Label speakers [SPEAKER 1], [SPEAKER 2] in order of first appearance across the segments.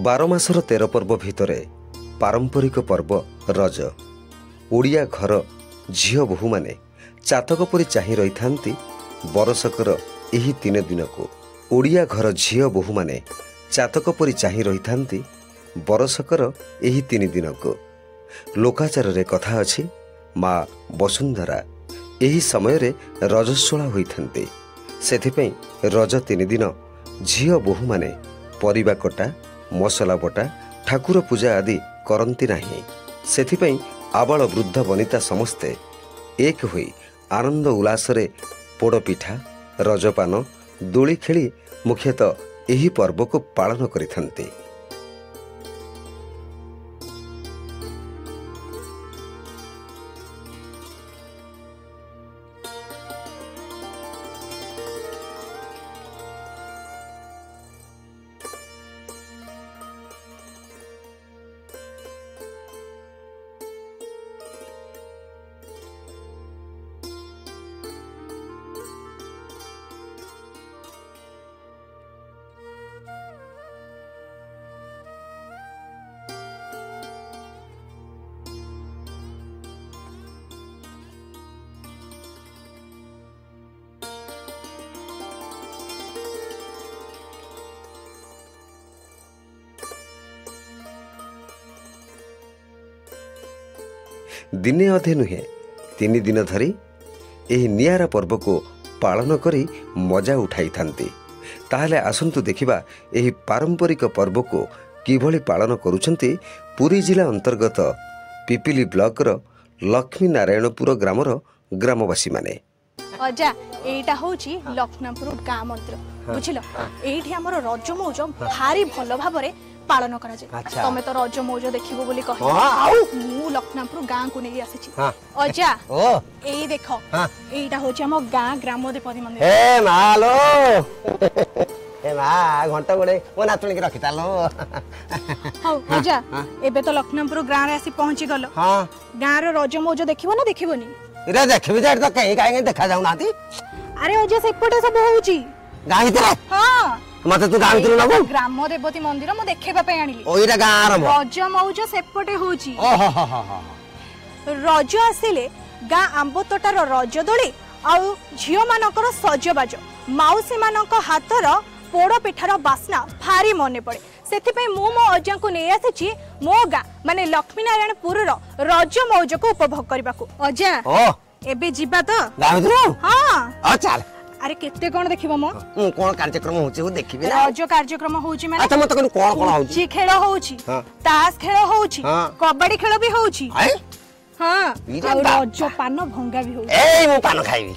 [SPEAKER 1] बार मासर 13 पर्व भितर पारंपरिक पर्व रज ओडिया घर झियो बोहू माने चातक परि चाहि रही थांती बरसकर एही 3 दिन को। ओडिया घर झियो बोहू माने चातक परि चाहि रही थांती बरसकर एही 3 दिन को। लोकाचार रे कथा अछि माँ वसुंधरा एही समय रे रजस्वला होई थांती। सेथिपई रज 3 दिन झियो बोहू माने परिबा कटा मसला बटा ठाकुर पूजा आदि करती नहीं। सेथिपई आबाल वृद्ध वनिता समस्ते एक होई आनंद उल्लास रे पोड़ पिठा रजपान दोली खेली मुख्यतः एही पर्व को पालन करिथांती। दिने अधे नुहे 3 दिन धरी एही नियारा पर्व को पालन करी मजा उठाई थांती। ताहले आसंतु देखिबा एही पारंपरिक पर्व को किभली पालन करूछंती पुरी जिला अंतर्गत पिपिली ब्लॉक रो लक्ष्मी नारायणपुर ग्रामर ग्रामवासी माने।
[SPEAKER 2] अजा एटा होची लक्ष्मीपुर गाँ मंदिर बुझिलो। एठी हमर रज मौज भारी भलो भाबरे पालन करा जाय। तमे तो रज मौज देखिबो बोली कहि आउ मु लक्ष्मीपुर गाँ को नै आसी छी। अजा एई देखो एटा होची हम गाँ ग्राम देवती मंदिर।
[SPEAKER 3] ए मालो ए मा घंटा गोडे ओ नातुणी के रखि तालो।
[SPEAKER 2] हाउ अजा एबे तो लक्ष्मीपुर गाँ रे आसी पहुंची गलो। हां गाँ रो रज मौज देखिबो ना देखिबोनी?
[SPEAKER 3] इरा देखिबि जाय तो कहीं काहे देखा जाउ नाती।
[SPEAKER 2] अरे अजा सेपटे सब होउची
[SPEAKER 3] गाँ भीतर। हां मते तू गाँ भीतर नबो
[SPEAKER 2] ग्राम देवती मंदिर मु देखेबा पे आनिली।
[SPEAKER 3] ओइरा गाँ रो
[SPEAKER 2] रज मौज सेपटे होउची।
[SPEAKER 3] ओ हो हो हो
[SPEAKER 2] रज आसिले गाँ आंबो तोटार रज दोली आउ झियो मानकर सजबाज माउसी मानक हातर पोड़ पिठार बास्ना भारी मने पड़े। सेथिपई मु मो अजा को नै आसी मो गाँ माने लक्ष्मी नारायणपुर रज मौज को उपभोग करबा को। अजा एबे जिबा तो
[SPEAKER 3] गाँ भीतर।
[SPEAKER 2] हां
[SPEAKER 3] आ चल।
[SPEAKER 2] अरे केते कोन देखिबो मो
[SPEAKER 3] कोन कार्यक्रम होची वो देखिबे ना।
[SPEAKER 2] रज कार्यक्रम होची माने
[SPEAKER 3] अच्छा मते कोन कोन होची?
[SPEAKER 2] जी खेल होची तास खेल होची कबड्डी खेल भी होची। हां रज पान भंगा भी होची।
[SPEAKER 3] ए मु पान खाइबी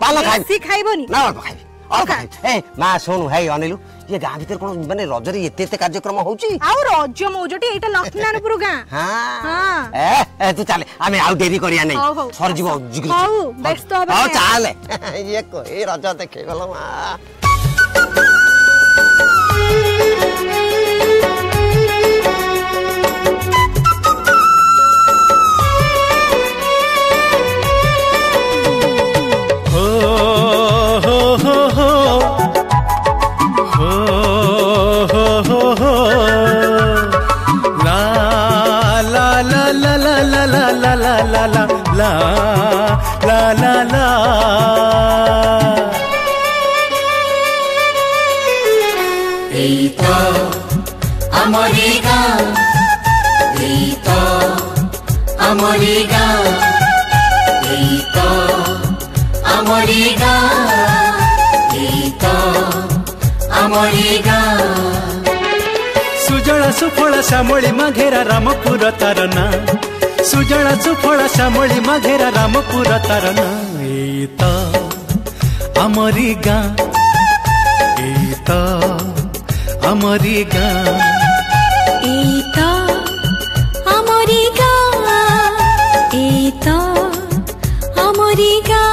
[SPEAKER 3] पान खाइबी
[SPEAKER 2] सी खाइबोनी ना
[SPEAKER 3] और खाइबी और खाइबी। ए मा सुन हे अनिलु ये गाँ भीतर कोन माने रज रे एते कार्यक्रम होची
[SPEAKER 2] आउ रज मौजटी एटा लक्ष्मीनारायणपुर गाँ।
[SPEAKER 3] हां ए तू चल आमे आउ देरी करिया नै सर जीवो जिगरी।
[SPEAKER 2] हाउ व्यस्त होबा।
[SPEAKER 3] हां चल ये को ए रज देखे गलो मा।
[SPEAKER 4] सुजला सुफला श्यामली माघेरा रामपुर तारना सुजला सुफला श्यामली माघेरा रामपुर तारना। एई तो आमरी गाँ एई तो आमरी गाँ
[SPEAKER 5] एई तो आमरी गाँ एई तो आमरी गाँ।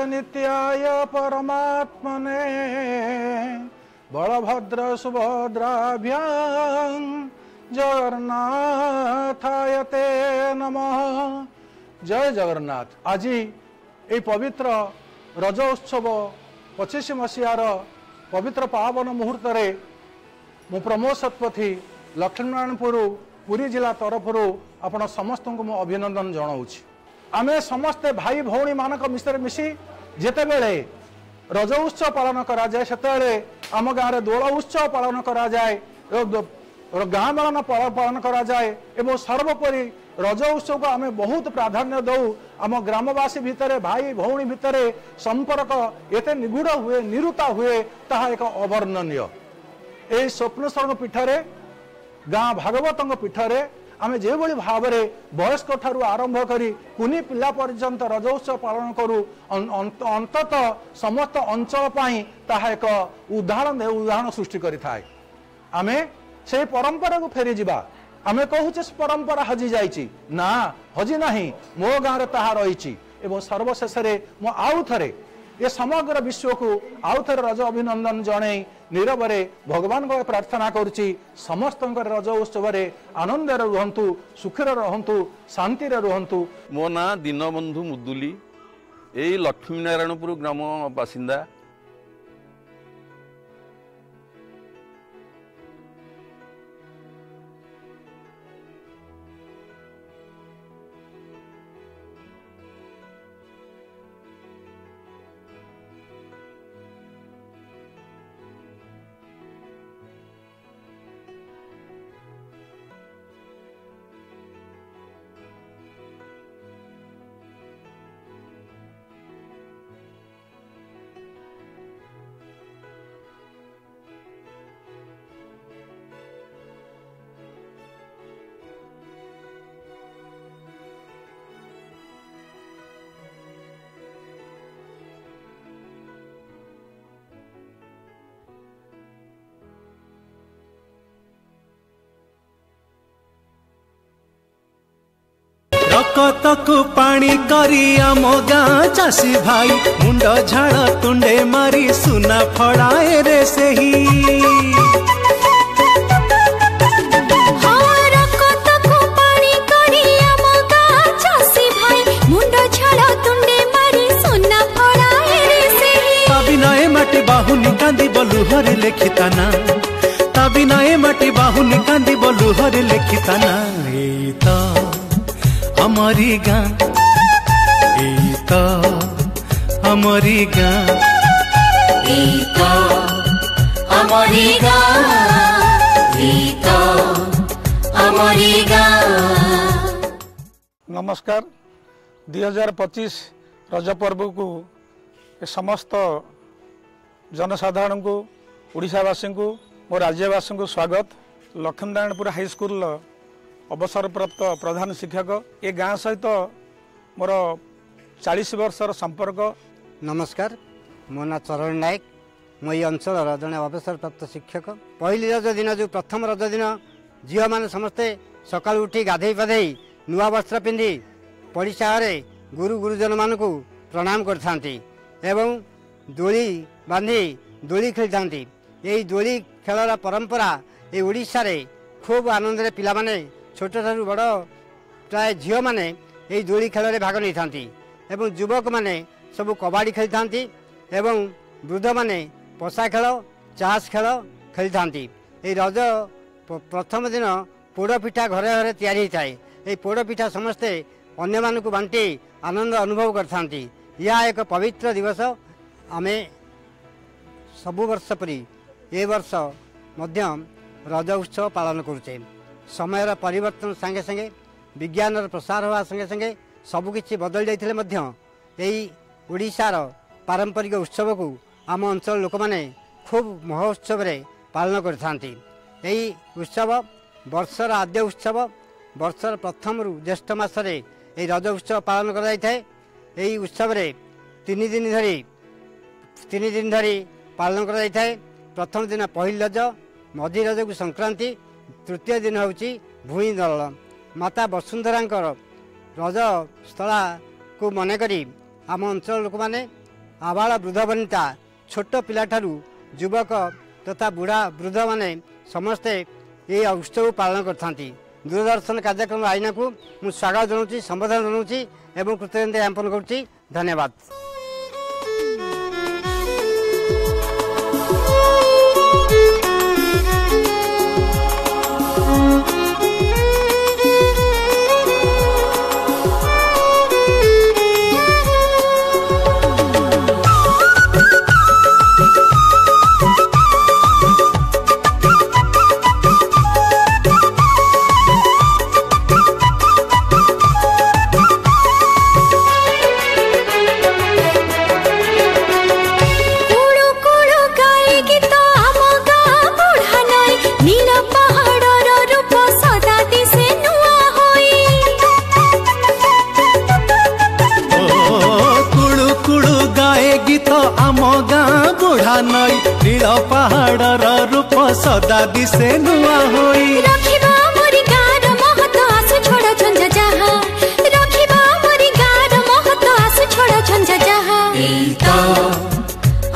[SPEAKER 6] नित्याय परमात्मने बलभद्र सुभद्राभ्यां जगन्नाथाय ते नमः। जय जगन्नाथ। आज ये पवित्र रज उत्सव 25 मसीहार पवित्र पावन मुहूर्त मु प्रमोद शतपथी लक्ष्मीनारायणपुर पुरी जिला तरफ आपण समस्त को अभिनंदन जनाऊँगी। आमे समस्ते भाई भौणी मानक मिसी जेते बेले रज उत्सव पालन करा जाए सेते आम गाँव में दोल उत्सव पालन करा जाए गाँ मेलन पालन करा जाए एवं सर्वोपरि रज उत्सव को आम बहुत प्राधान्य दऊ। आम ग्रामवासी भितर भाई भौणी भितर संपर्क एते निगूढ़ हुए निरुता हुए ताहा एक अवर्णनीय। यही स्वप्नेश्वर पीठरे गाँ भागवत पीठरे आमे जो भाव में वयस्क ठारू आरंभ करी कुनी पिला पर्यंत रज उत्सव पालन करू अंतत समस्त अंचल पाई ताहा एक उदाहरण सृष्टि करि थाए। आमे से परंपरा को फेरी जिबा। आमे कहूचे परंपरा हजि जाइछि ना, हजि नाही, मो गाँव रे ताहा रहिछि। एवं सर्वशेष मो आउ थरे ये समग्र विश्व को आउ थरे रज अभिनंदन जणे नीरवरे भगवान को प्रार्थना करुच्ची समस्त रज उत्सव आनंद रुहतु सुखी रुहतु शांति रुहतु।
[SPEAKER 7] मो ना दीनबंधु मुदुली यही लक्ष्मीनारायणपुर ग्राम बासिंदा।
[SPEAKER 4] रकतकु पानी करी आम गाँ चाषी भाई मुंड झाड़ तुंडे मारी सुना फड़ाए रे सेही। माटी बाहुनी कांदी बलुहर लेखिताना ताबिनाए माटी बाहुनी कांदी बलुहर लेखिताना। एई तो हमारी गाँ, एई तो हमारी गाँ,
[SPEAKER 5] एई तो हमारी गाँ, एई तो हमारी गाँ।
[SPEAKER 6] नमस्कार। 2025 रज पर्व को समस्त जनसाधारण को ओडिशावासी को मो राज्यवासी को स्वागत। लक्ष्मीनारायणपुर हाईस्कूल अवसरप्राप्त प्रधान शिक्षक ए गाँ सहित मोर 40 वर्षर संपर्क।
[SPEAKER 3] नमस्कार, मो ना चरण नायक, मो ये अंचल जड़े अवसरप्राप्त शिक्षक। पहली रज दिन जो प्रथम रज दिन झील मैंने समस्ते सकाल उठी गाधे पाधे नुआ वस्त्र पिंधि पड़िशा गुरु गुरुजन मान को प्रणाम करथांती एवं दोली बांधी दोली खेलता। यही दोली खेलर परंपरा ये ओडिशा रे खूब आनंद रे पिला माने छोट ठारू बड़ प्राय झील माने यही दोली खेल में भाग नहीं था एवं युवक माने सब कबाड़ी खेली था एवं वृद्ध माने पशा खेल चाष खेल खेली था। यही रज प्रथम दिन पोड़ पिठा घरे घरे तैयारी होता है। ये पोड़ पिठा समस्ते अन्य मानक बांटी आनंद अनुभव करथांती। यह एक पवित्र दिवस। आमे सबु वर्ष परी ए वर्ष मध्य रज उत्सव पालन करुचे। समय परिवर्तन संगे संगे विज्ञान प्रसार होगा संगे संगे सबकि बदल जाते यही ओडिशार पारंपरिक उत्सव को आम अंचल लोक मैंने खूब महोत्सव पालन करथांती। यही उत्सव वर्षर आद्य उत्सव वर्षर प्रथम ज्येष्ठ मासरे यही रज उत्सव पालन कराई थाए। यही उत्सव तीन दिन धरी पालन कराई थाए। प्रथम दिन पहिल रज, मझी रज को संक्रांति, तृतीय दिन होची भूई दल। माता वसुंधरांकर रज स्थला को मन करी आम अंचल लोक मैंने आबाल वृद्ध वनिता छोट पिला ठारू युवक तथा बुढ़ा वृद्ध माने समस्ते ये उत्सव पालन करथांती। दूरदर्शन कार्यक्रम आईना को मु स्वागत जनाऊँ, संबोधन जनाऊँ एवं कृतज्ञता ज्ञापन करुच्ची। धन्यवाद।
[SPEAKER 4] नील पहाड़र रूप सदा दिसे नुआ होई।
[SPEAKER 5] रखिबा मोरी गार महत आसु छोड़ झंझा जहा, रखिबा मोरी गार महत आसु छोड़ झंझा जहा। एतो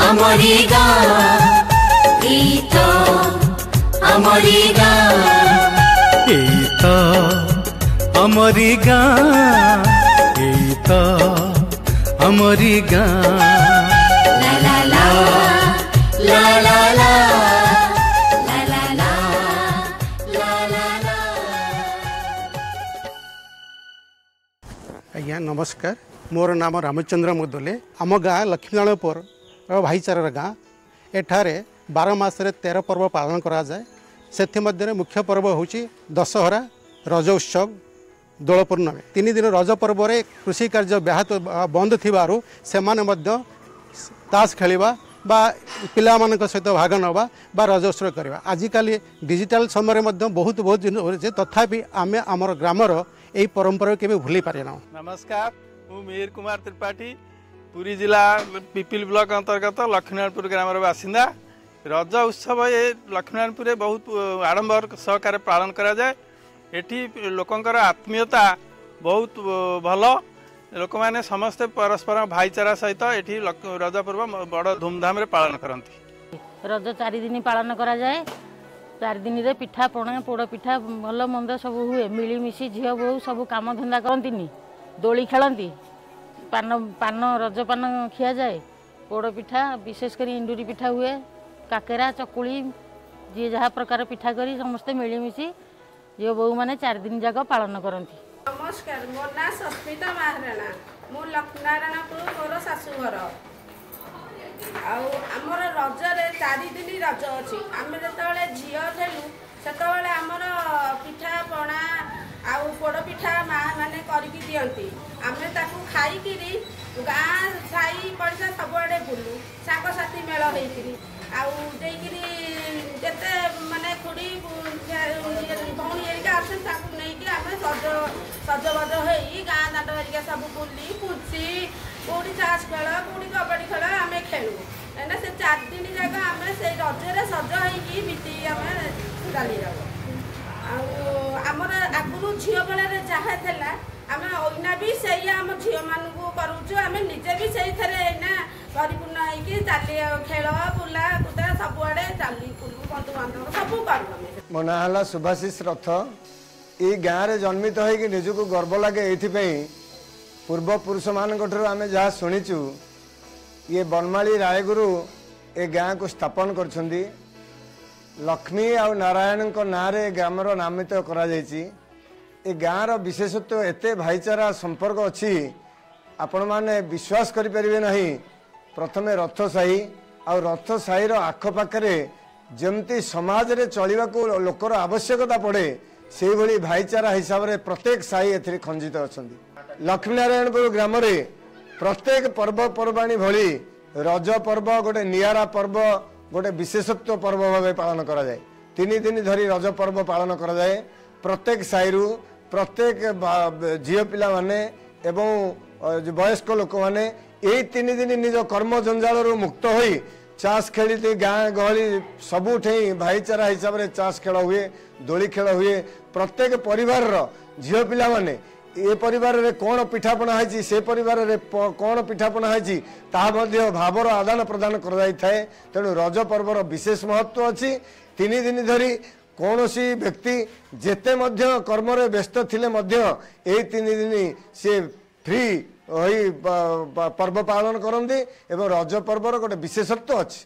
[SPEAKER 5] अमरी गा, एतो अमरी गा,
[SPEAKER 4] एतो अमरी गा, एतो अमरी गा।
[SPEAKER 5] ला ला ला ला ला ला ला ला ला ला ला।
[SPEAKER 6] आज्ञा नमस्कार, मोर नाम रामचंद्र मुदुले। आम गाँ लक्ष्मीनारायणपुर भाईचारार गाँ। एठारे 12 मासरे 13 पर्व पालन करा जाए। से मुख्य पर्व होची दशहरा, रज उत्सव, दोल पूर्णमी। 3 दिन रज पर्व रे कृषि कार्य ब्याहत बंद थिबारु सेमाने मध्य ताश खेलिबा बा पिला मानक सहित भाग नवा बा रज उत्सव करवा। आजिकाली डिजिटल समय बहुत दिन हो, तथापि आमे आमर ग्रामर यही परंपरा के भूली पारे ना।
[SPEAKER 8] नमस्कार, मु मिहिर कुमार त्रिपाठी, पुरी जिला पिपिल ब्लॉक अंतर्गत लक्ष्मीनारायणपुर ग्रामर बासिंदा। रज उत्सव ये लक्ष्मीनारायणपुर बहुत आडंबर सहकार पालन करा जाए। एठी लोकंकर आत्मीयता बहुत भल, लोक मैंने समस्ते परस्पर भाईचारा सहित एठी रज पर्व बड़ धूमधाम रे पालन करती।
[SPEAKER 9] रज 4 दिन पालन करा जाए। 4 दिन रे पिठा पणा पोड़ पिठा भल मंद सब हुए। मिलीमिशी झील बोहू सब काम धंदा करती, दोली खेलती, पान पान रज पान खिया जाए, पोड़ पिठा विशेषकर इंडुरी पिठा हुए, काकेरा चकुली जी जहाँ प्रकार पिठा करी समस्ते मिलीमिशी झील बोहू मैंने 4 दिन जाक पालन करती।
[SPEAKER 10] नमस्कार, मो ना सस्मिता महाराणा, मु लक्ष्मीनारायणपुर मोर शाशुघर। आमर रजरे 4 दिन रज अच्छी। आम जो झील थेलु से आमर पिठा पणा आउ पोड़ पिठा माँ मैंने करके दियंती। आमे ताकू खाईकिरी गाँ साई पड़िशा सबुआड़े बुलू, सांगसाथी मेल होइकिरी आउ देइकिरी जेते माने खुड़ी भौणी एरिका आसन ताकू नेइकी आमे सजबाज होई गाँ दांड एरिका सब बुली पुची कोड़ी ताश खेल कोड़ी कबड्डी खेल आमे खेलू। एना से 4 दिन जाक आमे से रजरे सज होइकी बीती आमे डाली जाऊ। आमर आगुरु झील बेले जहाँ थेला आमे ओइना भी सही आम झील मानू करूचु। आमे निजे भी सही थरे एना परिपूर्ण होइकी चाली खेल बुला कुदा सबुआड़े चाली बुलू बंधु बांधव सब करू।
[SPEAKER 11] मो ना हला सुभाषिष रथ। ये गाँव में जन्मित होगी निजक गर्व लगे। ये पूर्वपुरुष मान आम जहाँ शुणीचु ये बनमाली रायगुरु ए गाँ को स्थापन कर लक्ष्मी आ नारायण ना रे ग्रामर नामित करा ए गाँव विशेषत्व एते भाईचारा संपर्क अच्छी आपण मैंने विश्वास करें नहीं। प्रथमे रथ साही आ रथ साही आखपाखे जमती समाज रे चलने को लोकर आवश्यकता पड़े से भली भाईचारा हिसाब से प्रत्येक साही ए खंजित अच्छा। लक्ष्मीनारायणपुर ग्राम रे प्रत्येक पर्वपर्वाणी भली रज पर्व गोटे नियारा पर्व गोटे विशेषत्व पर्व भाव पालन करा जाए। 3 दिन धरी रज पर्व पालन करा जाए। प्रत्येक साईरु प्रत्येक झील पिला माने एवं वयस्क लोक मैंने यही 3 दिन निज कर्म जंजाल मुक्त हो चाष खेली गाँ गहली सबुठ भाईचारा हिसाब से चाष खेल हुए, दोली खेल हुए। प्रत्येक परिवार झील पिला माने ए परिवार रे कौन पिठापना है से परिवार रे कौन पिठापना है भावर आदान प्रदान कर तेणु रज पर्वर विशेष महत्व अच्छी। 3 दिन धरी कौन सी व्यक्ति जेते मध्य कर्म रे व्यस्त थिले मध्य ए 3 दिन से फ्री वही पर्व पालन करते एवं रज पर्वर गोटे विशेषत्व अच्छी।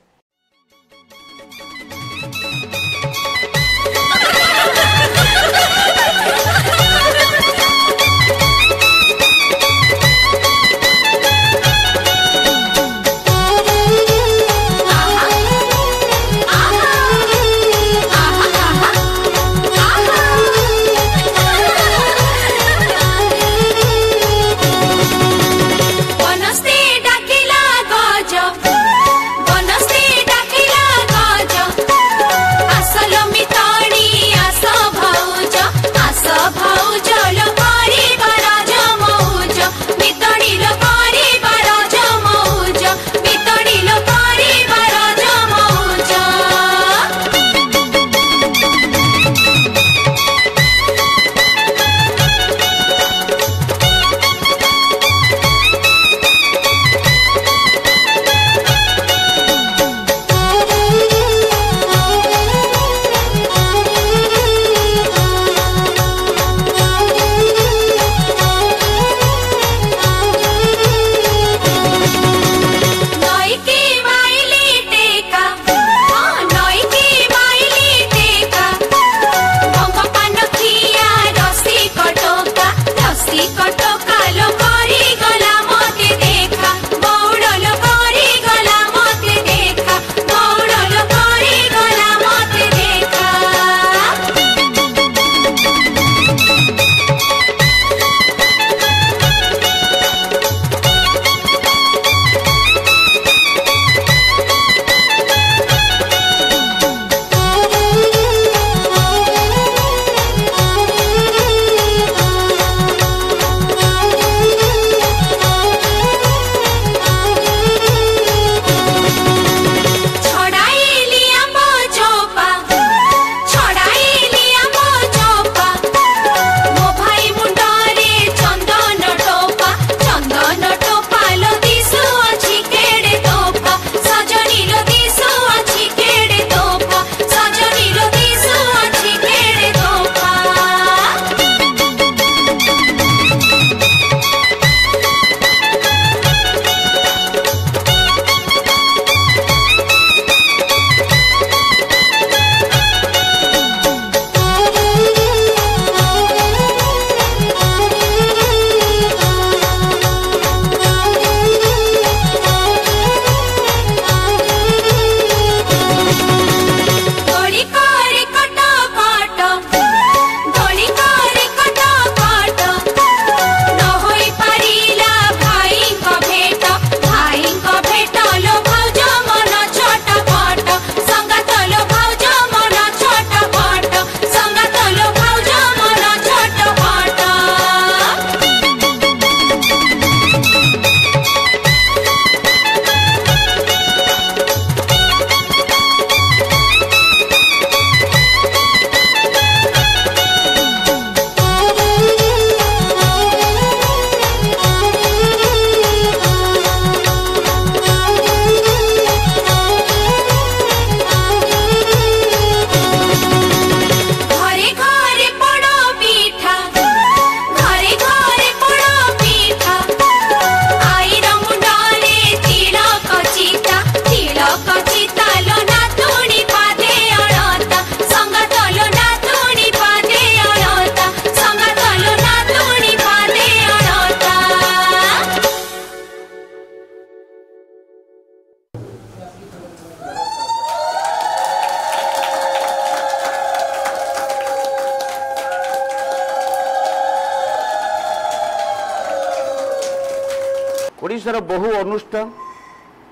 [SPEAKER 12] ओडिशार बहु अनुष्ठान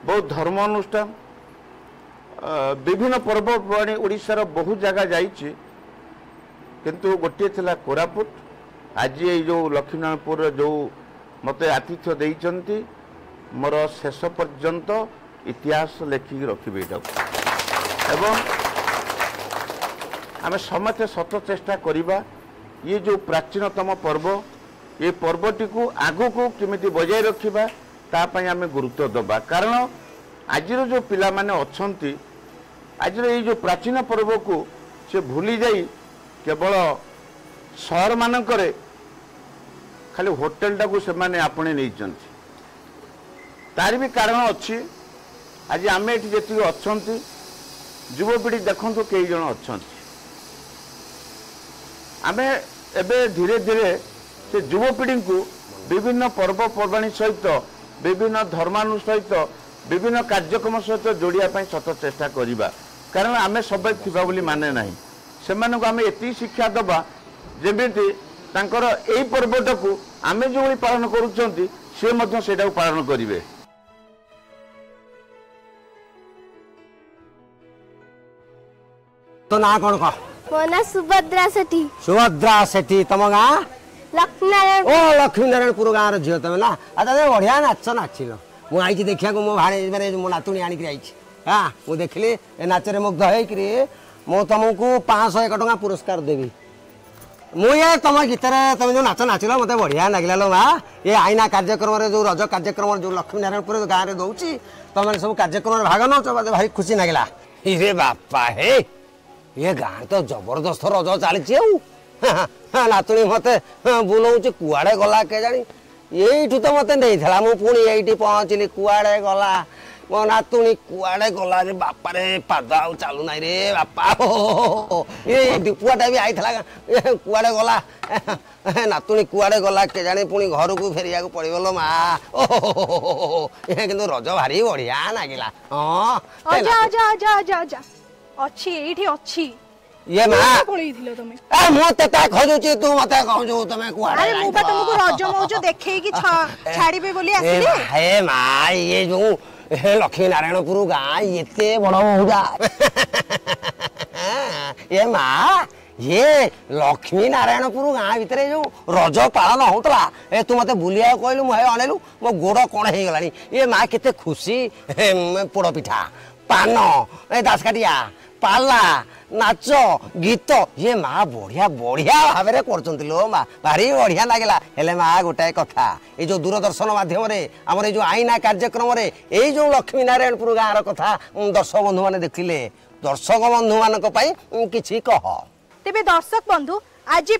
[SPEAKER 12] बहुत धर्म अनुष्ठान विभिन्न पर्वपर्वाणी ओडिशार बहु जगह जाइछि किंतु गोटे थिला कोरापुट आज ये जो लक्ष्मीनारायणपुर जो मते आतिथ्य देइचंती मोर शेष पर्यंत इतिहास लेखिक रखिबे एवं आम समस्ते सत चेष्टा करिबा ये जो प्राचीनतम पर्व ये पर्वटी को आगु को केमिति बजाय रखिबा ता पई आम गुरुत्व दबा कारण आज जो पिला माने अछंती आज ये जो प्राचीन पर्व को से भूली जाई केवल शहर मानकरे खाली होटेल टाकू से माने आपणे नैचंती तार भी कारण अच्छी आज आम ये जी अच्छा युवपीढ़ी देखु कई जन अच्छा आम एबे धीरे धीरे से युवपीढ़ी को विभिन्न पर्वपर्वाणी सहित विभिन्न धर्मानु सहित विभिन्न कार्यक्रम सहित जोड़िया सत चेष्टा करवा कारण आम सब थिबा बोली माने नहीं से आम एति शिक्षा दबा जेमिति तांकर एई पर्वटा को आम जो पालन करुचंती से मध्य सेटा पालन करिवे।
[SPEAKER 3] तो ना कौन कह
[SPEAKER 13] मो ना सुभद्रा सेठी तुम गाँ
[SPEAKER 3] लक्ष्मीनारायण ओ लक्ष्मीनारायणपुर गाँव झील तुम ना अच्छा बढ़िया नाच नाचिल मु आई देखा मो भाणे माने मो नातुणी आणिक आई हाँ मु देखली ए नाचरे मुग्ध होइकरी मु तुमको 501 टका पुरस्कार देवी मु ये तुम गीत तुम जो नाच नाचिल मत बढ़िया लगे लो माँ ये आईना कार्यक्रम जो रज कार्यक्रम जो लक्ष्मीनारायणपुर गाँव में दौर तुम सब कार्यक्रम भाग नौ मत भारी खुशी लगला रे बापा हे ये गाँ तो जबरदस्त रज चली नातुणी मत बुलाऊँ कुआड़े गला के जानी यू तो मत नहीं था मुझे ये पहुँचली कुआड़े गला मो नातुणी कुआड़े गला रे बापा रे पाद आउ चालू ना रे बापा ये दीपुआटा भी आई कुआड़े गला नातुणी कुआड़े गला के जानी पुणी घर को फेरिया को पड़गल माँ ये कि रज भारी बढ़िया लगिला हाँ
[SPEAKER 2] अच्छी
[SPEAKER 3] ये मां
[SPEAKER 2] पळैथिलो तमे
[SPEAKER 3] आ मो तेता खोजुची तू मते कहजो तमे कुआडे
[SPEAKER 2] अरे मु बा तुमको रज मौज देखै कि छाड़ीबे बोली आसीले
[SPEAKER 3] हे मां ये जो लक्ष्मी नारायणपुर गाँ एते बड़ होजा ये मां ये लक्ष्मी नारायणपुर गाँ भीतर जो रज पालन होतला ए तू मते बुलिया कहलु मु हे अनेलु मो गोड़ कोण हे गलानी ये मां केते खुशी पोड़ पिठा पान ए दासकाटिया पाला नाच गीत ये माँ बढ़िया बढ़िया भाव कर लो माँ भारी बढ़िया लगला हेले माँ गोटाए कथा ये जो दूरदर्शन माध्यम आम जो आईना कार्यक्रम ये जो लक्ष्मी नारायणपुर गाँव कथा दर्शक बंधु मैंने देखिले दर्शक बंधु मान कि कह
[SPEAKER 2] तेबे दर्शक बंधु आज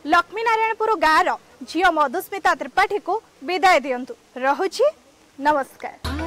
[SPEAKER 2] लक्ष्मी नारायणपुर गाँव झील मधुस्मिता त्रिपाठी को विदाय दियंतु रहुछि नमस्कार।